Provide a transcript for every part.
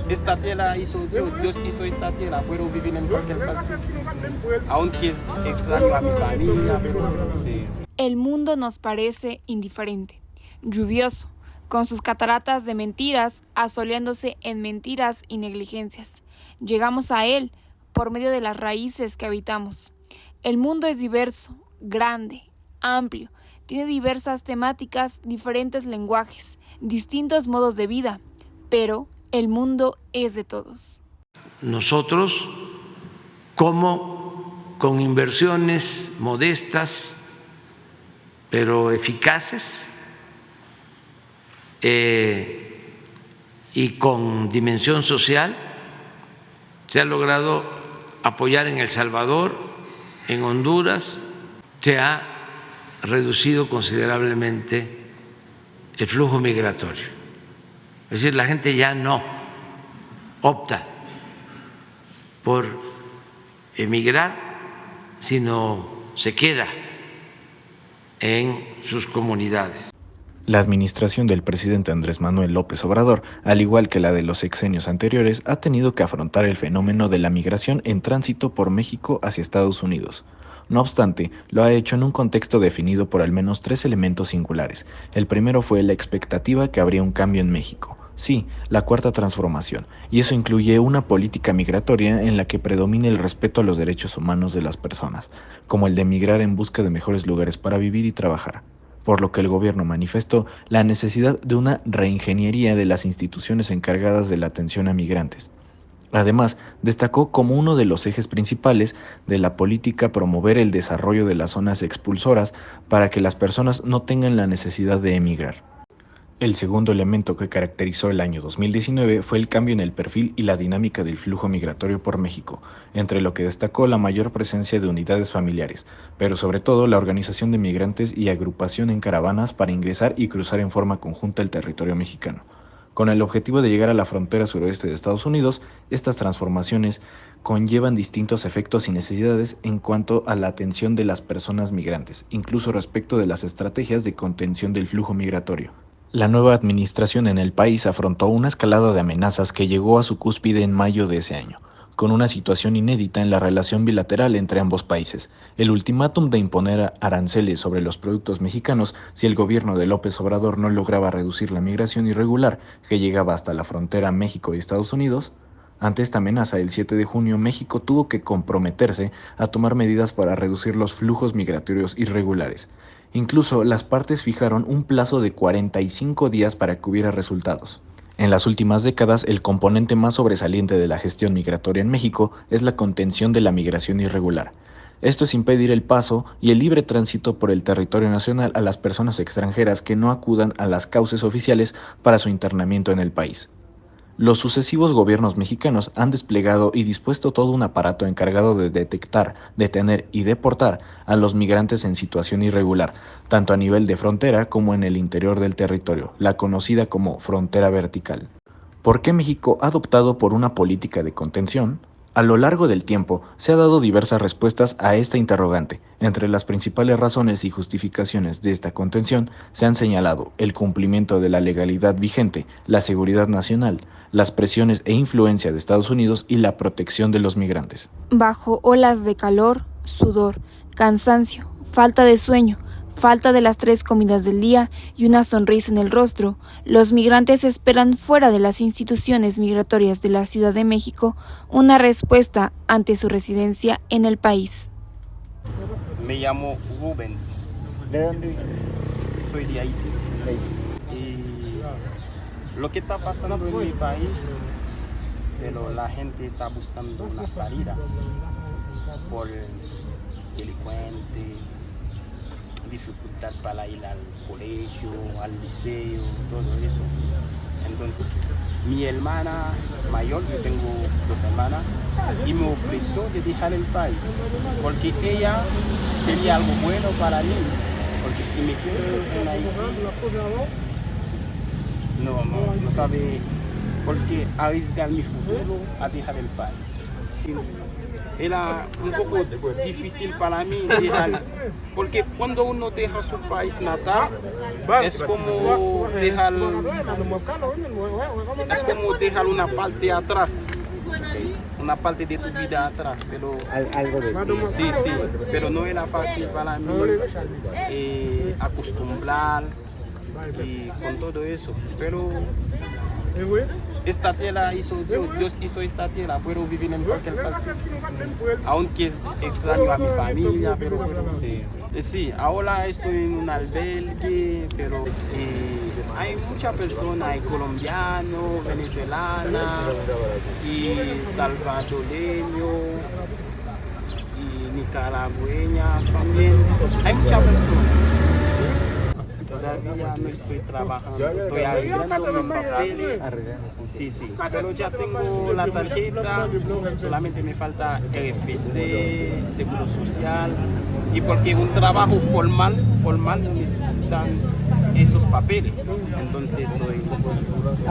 esta tierra hizo Dios, Dios hizo esta tierra, puedo vivir en cualquier parte. Aunque es extraño a mi familia, El mundo nos parece indiferente, lluvioso, con sus cataratas de mentiras, asoleándose en mentiras y negligencias. Llegamos a él por medio de las raíces que habitamos. El mundo es diverso, grande, amplio, tiene diversas temáticas, diferentes lenguajes, distintos modos de vida, pero el mundo es de todos. Nosotros, como con inversiones modestas, pero eficaces, y con dimensión social, se ha logrado apoyar en El Salvador, en Honduras, se ha reducido considerablemente el flujo migratorio. Es decir, la gente ya no opta por emigrar, sino se queda en sus comunidades. La administración del presidente Andrés Manuel López Obrador, al igual que la de los sexenios anteriores, ha tenido que afrontar el fenómeno de la migración en tránsito por México hacia Estados Unidos. No obstante, lo ha hecho en un contexto definido por al menos 3 elementos singulares. El primero fue la expectativa que habría un cambio en México. Sí, la cuarta transformación, y eso incluye una política migratoria en la que predomine el respeto a los derechos humanos de las personas, como el de migrar en busca de mejores lugares para vivir y trabajar. Por lo que el gobierno manifestó la necesidad de una reingeniería de las instituciones encargadas de la atención a migrantes. Además, destacó como uno de los ejes principales de la política promover el desarrollo de las zonas expulsoras para que las personas no tengan la necesidad de emigrar. El segundo elemento que caracterizó el año 2019 fue el cambio en el perfil y la dinámica del flujo migratorio por México, entre lo que destacó la mayor presencia de unidades familiares, pero sobre todo la organización de migrantes y agrupación en caravanas para ingresar y cruzar en forma conjunta el territorio mexicano. Con el objetivo de llegar a la frontera suroeste de Estados Unidos, estas transformaciones conllevan distintos efectos y necesidades en cuanto a la atención de las personas migrantes, incluso respecto de las estrategias de contención del flujo migratorio. La nueva administración en el país afrontó una escalada de amenazas que llegó a su cúspide en mayo de ese año, con una situación inédita en la relación bilateral entre ambos países, el ultimátum de imponer aranceles sobre los productos mexicanos si el gobierno de López Obrador no lograba reducir la migración irregular que llegaba hasta la frontera México y Estados Unidos. Ante esta amenaza, el 7 de junio, México tuvo que comprometerse a tomar medidas para reducir los flujos migratorios irregulares. Incluso las partes fijaron un plazo de 45 días para que hubiera resultados. En las últimas décadas, el componente más sobresaliente de la gestión migratoria en México es la contención de la migración irregular. Esto es impedir el paso y el libre tránsito por el territorio nacional a las personas extranjeras que no acudan a las cauces oficiales para su internamiento en el país. Los sucesivos gobiernos mexicanos han desplegado y dispuesto todo un aparato encargado de detectar, detener y deportar a los migrantes en situación irregular, tanto a nivel de frontera como en el interior del territorio, la conocida como frontera vertical. ¿Por qué México ha optado por una política de contención? A lo largo del tiempo se han dado diversas respuestas a esta interrogante. Entre las principales razones y justificaciones de esta contención se han señalado el cumplimiento de la legalidad vigente, la seguridad nacional, las presiones e influencia de Estados Unidos y la protección de los migrantes. Bajo olas de calor, sudor, cansancio, falta de sueño, falta de las 3 comidas del día y una sonrisa en el rostro, los migrantes esperan fuera de las instituciones migratorias de la Ciudad de México una respuesta ante su residencia en el país. Me llamo Rubens. ¿De dónde? Soy de Haití. Y lo que está pasando en mi país, pero la gente está buscando una salida por delincuente, dificultad para ir al colegio, al liceo, todo eso. Entonces, mi hermana mayor, yo tengo 2 hermanas, y me ofreció de dejar el país, porque ella quería algo bueno para mí, porque si me quedo en Haití, no sabe por qué arriesgar mi futuro a dejar el país. era un poco difícil para mí dejar, porque cuando uno deja su país natal, es como dejar una parte atrás, una parte de tu vida atrás, pero Algo de ti. sí, pero no era fácil para mí acostumbrar y con todo eso, pero esta tierra Dios hizo esta tierra, puedo vivir en cualquier parte, aunque es extraño a mi familia, pero sí, ahora estoy en un albergue, pero hay muchas personas, hay colombianos, venezolanas y salvadoreños y nicaragüeñas también, hay muchas personas. Todavía no estoy trabajando, estoy arreglando mis papeles. Sí, pero ya tengo la tarjeta, solamente me falta RFC, Seguro Social, y porque un trabajo formal necesitan esos papeles, entonces estoy...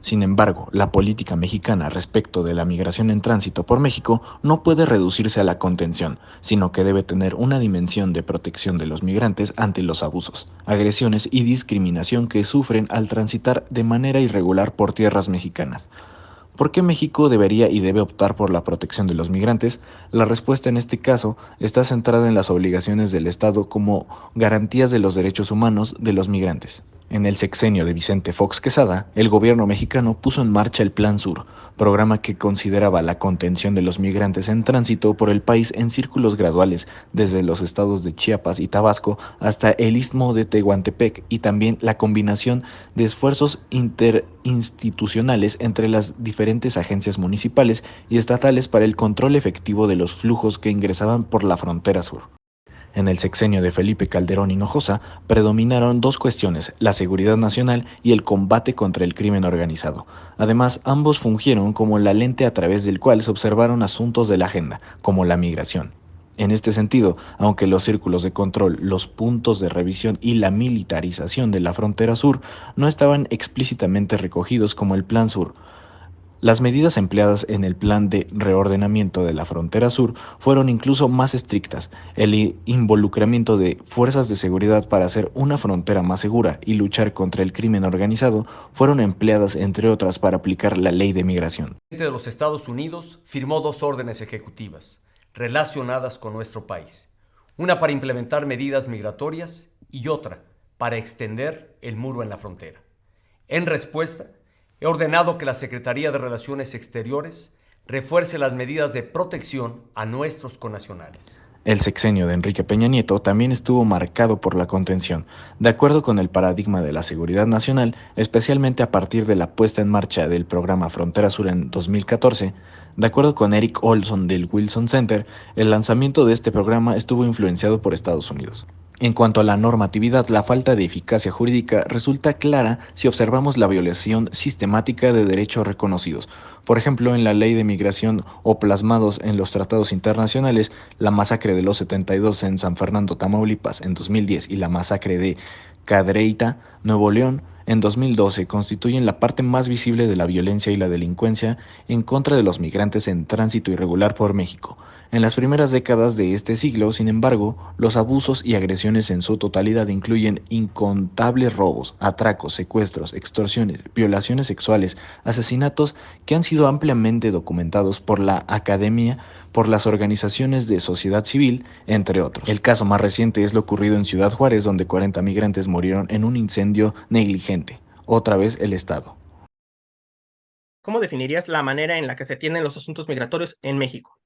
Sin embargo, la política mexicana respecto de la migración en tránsito por México no puede reducirse a la contención, sino que debe tener una dimensión de protección de los migrantes ante los abusos, agresiones y discriminación que sufren al transitar de manera irregular por tierras mexicanas. ¿Por qué México debería y debe optar por la protección de los migrantes? La respuesta en este caso está centrada en las obligaciones del Estado como garantías de los derechos humanos de los migrantes. En el sexenio de Vicente Fox Quesada, el gobierno mexicano puso en marcha el Plan Sur, programa que consideraba la contención de los migrantes en tránsito por el país en círculos graduales, desde los estados de Chiapas y Tabasco hasta el istmo de Tehuantepec, y también la combinación de esfuerzos interinstitucionales entre las diferentes agencias municipales y estatales para el control efectivo de los flujos que ingresaban por la frontera sur. En el sexenio de Felipe Calderón Hinojosa predominaron dos cuestiones, la seguridad nacional y el combate contra el crimen organizado. Además, ambos fungieron como la lente a través del cual se observaron asuntos de la agenda, como la migración. En este sentido, aunque los círculos de control, los puntos de revisión y la militarización de la frontera sur no estaban explícitamente recogidos como el Plan Sur, las medidas empleadas en el plan de reordenamiento de la frontera sur fueron incluso más estrictas. El involucramiento de fuerzas de seguridad para hacer una frontera más segura y luchar contra el crimen organizado fueron empleadas, entre otras, para aplicar la ley de migración. El presidente de los Estados Unidos firmó 2 órdenes ejecutivas relacionadas con nuestro país. Una para implementar medidas migratorias y otra para extender el muro en la frontera. En respuesta, he ordenado que la Secretaría de Relaciones Exteriores refuerce las medidas de protección a nuestros connacionales. El sexenio de Enrique Peña Nieto también estuvo marcado por la contención, de acuerdo con el paradigma de la seguridad nacional, especialmente a partir de la puesta en marcha del programa Frontera Sur en 2014. De acuerdo con Eric Olson del Wilson Center, el lanzamiento de este programa estuvo influenciado por Estados Unidos. En cuanto a la normatividad, la falta de eficacia jurídica resulta clara si observamos la violación sistemática de derechos reconocidos. Por ejemplo, en la ley de migración o plasmados en los tratados internacionales, la masacre de los 72 en San Fernando, Tamaulipas, en 2010 y la masacre de Cadereyta, Nuevo León, en 2012 constituyen la parte más visible de la violencia y la delincuencia en contra de los migrantes en tránsito irregular por México. En las primeras décadas de este siglo, sin embargo, los abusos y agresiones en su totalidad incluyen incontables robos, atracos, secuestros, extorsiones, violaciones sexuales, asesinatos que han sido ampliamente documentados por la academia, por las organizaciones de sociedad civil, entre otros. El caso más reciente es lo ocurrido en Ciudad Juárez, donde 40 migrantes murieron en un incendio negligente. Otra vez el Estado. ¿Cómo definirías la manera en la que se atienden los asuntos migratorios en México?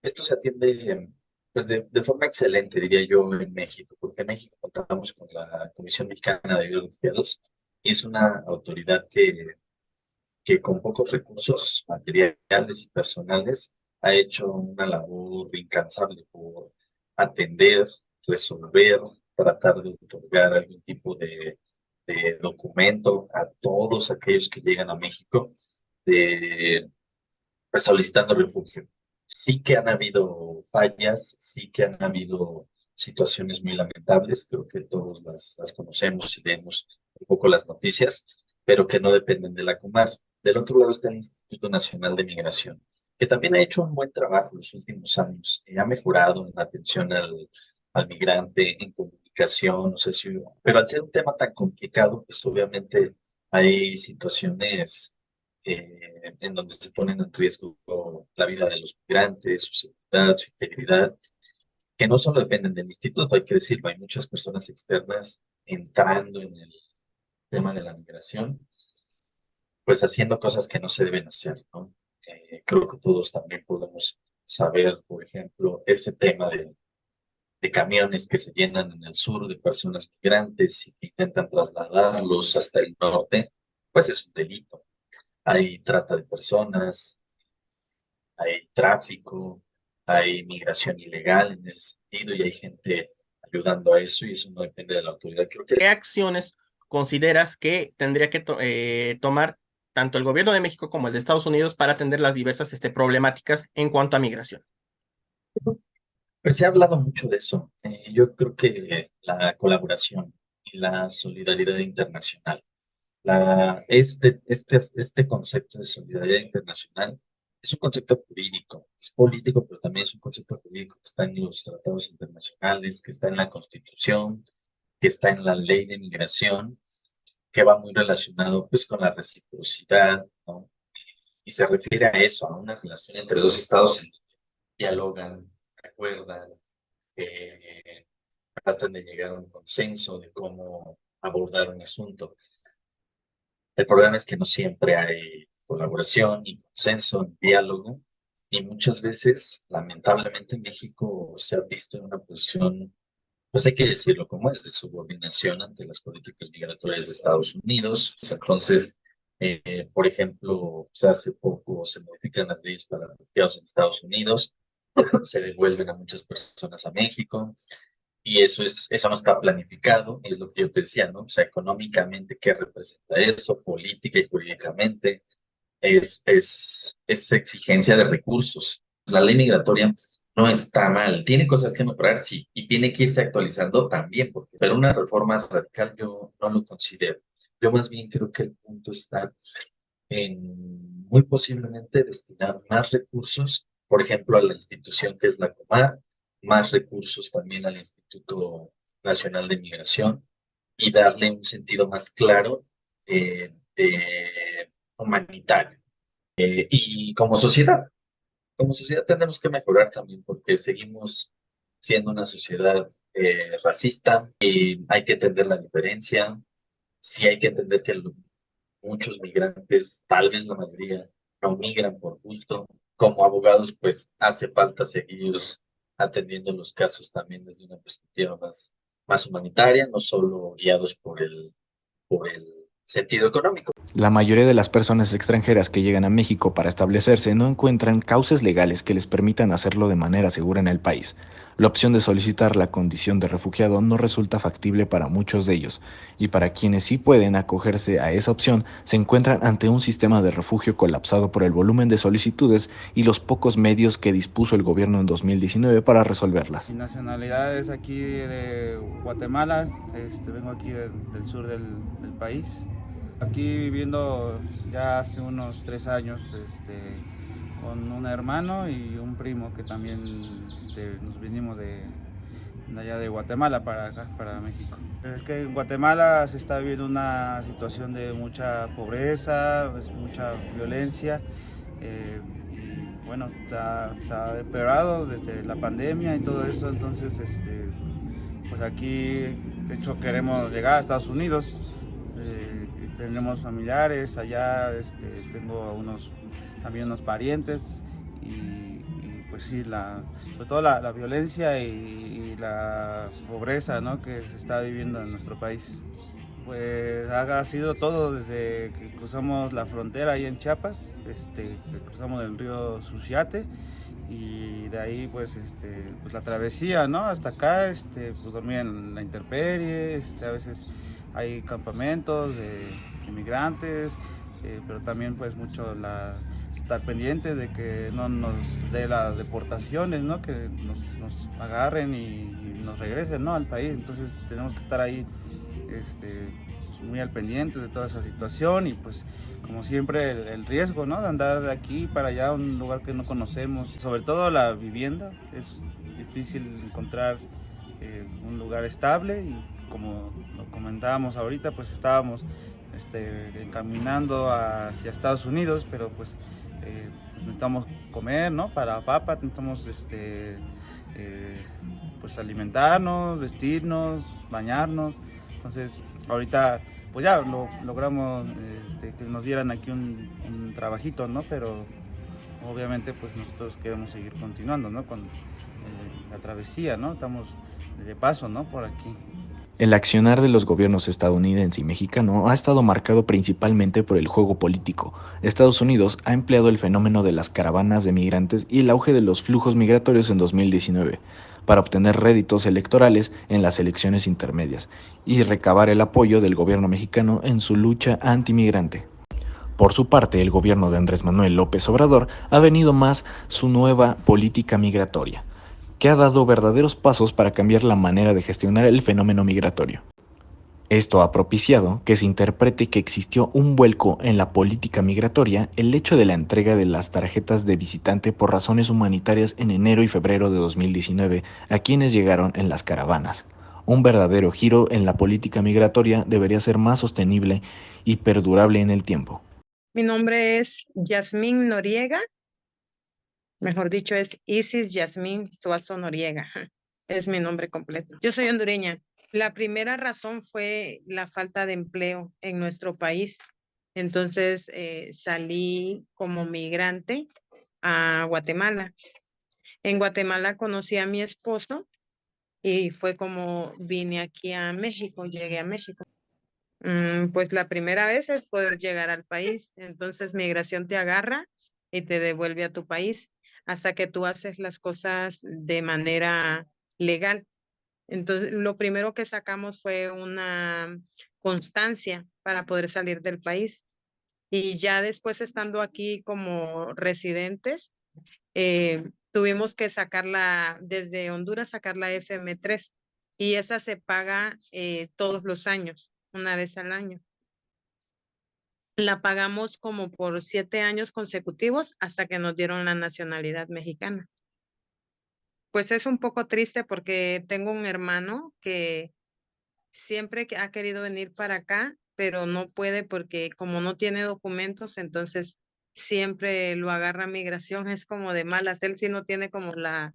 Esto se atiende pues de forma excelente, diría yo, en México, porque en México contamos con la Comisión Mexicana de Refugiados y es una autoridad que con pocos recursos materiales y personales ha hecho una labor incansable por atender, resolver, tratar de otorgar algún tipo de documento a todos aquellos que llegan a México pues solicitando refugio. Sí que han habido fallas, sí que han habido situaciones muy lamentables, creo que todos las conocemos y leemos un poco las noticias, pero que no dependen de la COMAR. Del otro lado está el Instituto Nacional de Migración. que también ha hecho un buen trabajo en los últimos años. Ha mejorado en la atención al migrante, en comunicación, no sé si, pero al ser un tema tan complicado, pues obviamente hay situaciones en donde se ponen en riesgo la vida de los migrantes, su seguridad, su integridad, que no solo dependen del instituto, hay que decirlo, hay muchas personas externas entrando en el tema de la migración, pues haciendo cosas que no se deben hacer, ¿no? Creo que todos también podemos saber, por ejemplo, ese tema de camiones que se llenan en el sur de personas migrantes y que intentan trasladarlos hasta el norte, pues es un delito. Hay trata de personas, hay tráfico, hay migración ilegal en ese sentido y hay gente ayudando a eso y eso no depende de la autoridad. Creo que ¿Qué acciones consideras que tendría que tomar tanto el gobierno de México como el de Estados Unidos para atender las diversas problemáticas en cuanto a migración? pues se ha hablado mucho de eso. Yo creo que la colaboración y la solidaridad internacional, este concepto de solidaridad internacional es un concepto jurídico, es político, pero también es un concepto jurídico que está en los tratados internacionales, que está en la Constitución, que está en la ley de migración, que va muy relacionado pues con la reciprocidad, ¿no? Y se refiere a eso, a una relación entre dos estados en donde dialogan, acuerdan, eh, tratan de llegar a un consenso de cómo abordar un asunto. El problema es que no siempre hay colaboración, ni consenso, ni diálogo, y muchas veces, lamentablemente, México se ha visto en una posición, pues hay que decirlo como es, de subordinación ante las políticas migratorias de Estados Unidos. Entonces, por ejemplo, o sea, hace poco se modifican las leyes para refugiados en Estados Unidos, se devuelven a muchas personas a México, y eso no está planificado, es lo que yo te decía, ¿no? O sea, económicamente, ¿qué representa eso? Política y jurídicamente, es exigencia de recursos. La ley migratoria no está mal, tiene cosas que mejorar, sí, y tiene que irse actualizando también, pero una reforma radical yo no lo considero. Yo más bien creo que el punto está en muy posiblemente destinar más recursos, por ejemplo, a la institución que es la Comar, más recursos también al Instituto Nacional de Migración y darle un sentido más claro humanitario. Y como sociedad tenemos que mejorar también porque seguimos siendo una sociedad racista y hay que entender la diferencia. Sí hay que entender que muchos migrantes, tal vez la mayoría, no migran por gusto. Como abogados, pues hace falta seguir atendiendo los casos también desde una perspectiva más humanitaria, no solo guiados por el sentido económico. La mayoría de las personas extranjeras que llegan a México para establecerse no encuentran cauces legales que les permitan hacerlo de manera segura en el país. La opción de solicitar la condición de refugiado no resulta factible para muchos de ellos, y para quienes sí pueden acogerse a esa opción, se encuentran ante un sistema de refugio colapsado por el volumen de solicitudes y los pocos medios que dispuso el gobierno en 2019 para resolverlas. Mi nacionalidad es aquí de Guatemala, vengo aquí del sur del país. Aquí viviendo ya hace unos 3 años con un hermano y un primo que también nos vinimos de allá de Guatemala para acá, para México. Es que en Guatemala se está viviendo una situación de mucha pobreza, mucha violencia y bueno, se ha empeorado desde la pandemia y todo eso, entonces pues aquí de hecho queremos llegar a Estados Unidos. Tenemos familiares allá, tengo también unos parientes y pues sí, sobre todo la violencia y la pobreza, ¿no?, que se está viviendo en nuestro país. Pues ha sido todo desde que cruzamos la frontera ahí en Chiapas, que cruzamos el río Suchiate y de ahí pues la travesía, ¿no?, hasta acá, pues dormía en la intemperie, a veces hay campamentos de inmigrantes, pero también pues mucho estar pendiente de que no nos dé las deportaciones, ¿no?, que nos agarren y nos regresen, ¿no?, al país. Entonces tenemos que estar ahí muy al pendiente de toda esa situación y pues como siempre el riesgo, ¿no?, de andar de aquí para allá a un lugar que no conocemos, sobre todo la vivienda. Es difícil encontrar un lugar estable y como lo comentábamos ahorita, pues estábamos encaminando hacia Estados Unidos, pero pues necesitamos comer, ¿no?, para papa, necesitamos pues alimentarnos, vestirnos, bañarnos. Entonces ahorita pues ya logramos que nos dieran aquí un trabajito, ¿no?, pero obviamente pues nosotros queremos seguir continuando, ¿no?, con la travesía, ¿no?, estamos de paso, ¿no?, por aquí. El accionar de los gobiernos estadounidense y mexicano ha estado marcado principalmente por el juego político. Estados Unidos ha empleado el fenómeno de las caravanas de migrantes y el auge de los flujos migratorios en 2019 para obtener réditos electorales en las elecciones intermedias y recabar el apoyo del gobierno mexicano en su lucha antimigrante. Por su parte, el gobierno de Andrés Manuel López Obrador ha venido más su nueva política migratoria, que ha dado verdaderos pasos para cambiar la manera de gestionar el fenómeno migratorio. Esto ha propiciado que se interprete que existió un vuelco en la política migratoria el hecho de la entrega de las tarjetas de visitante por razones humanitarias en enero y febrero de 2019 a quienes llegaron en las caravanas. Un verdadero giro en la política migratoria debería ser más sostenible y perdurable en el tiempo. Mi nombre es Yasmín Noriega. Mejor dicho, es Isis Yasmín Suazo Noriega. Es mi nombre completo. Yo soy hondureña. La primera razón fue la falta de empleo en nuestro país. Entonces salí como migrante a Guatemala. En Guatemala conocí a mi esposo y fue como vine aquí a México, llegué a México. Pues la primera vez es poder llegar al país. Entonces migración te agarra y te devuelve a tu país hasta que tú haces las cosas de manera legal. Entonces, lo primero que sacamos fue una constancia para poder salir del país. Y ya después, estando aquí como residentes, tuvimos que sacarla desde Honduras, sacar la FM3. Y esa se paga todos los años, una vez al año. La pagamos como por 7 años consecutivos hasta que nos dieron la nacionalidad mexicana. Pues es un poco triste porque tengo un hermano que siempre ha querido venir para acá, pero no puede porque como no tiene documentos, entonces siempre lo agarra migración, es como de malas. Él sí no tiene como la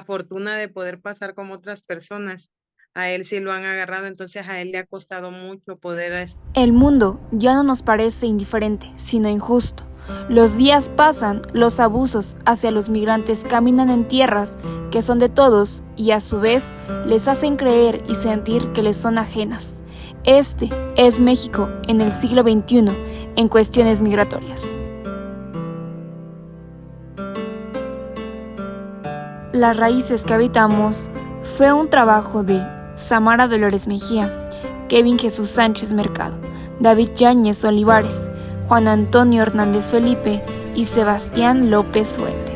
fortuna de poder pasar como otras personas. A él sí lo han agarrado, entonces a él le ha costado mucho poder... El mundo ya no nos parece indiferente, sino injusto. Los días pasan, los abusos hacia los migrantes caminan en tierras que son de todos y a su vez les hacen creer y sentir que les son ajenas. Este es México en el siglo XXI en cuestiones migratorias. Las raíces que habitamos fue un trabajo de Samara Dolores Mejía, Kevin Jesús Sánchez Mercado, David Yáñez Olivares, Juan Antonio Hernández Felipe y Sebastián López Fuentes.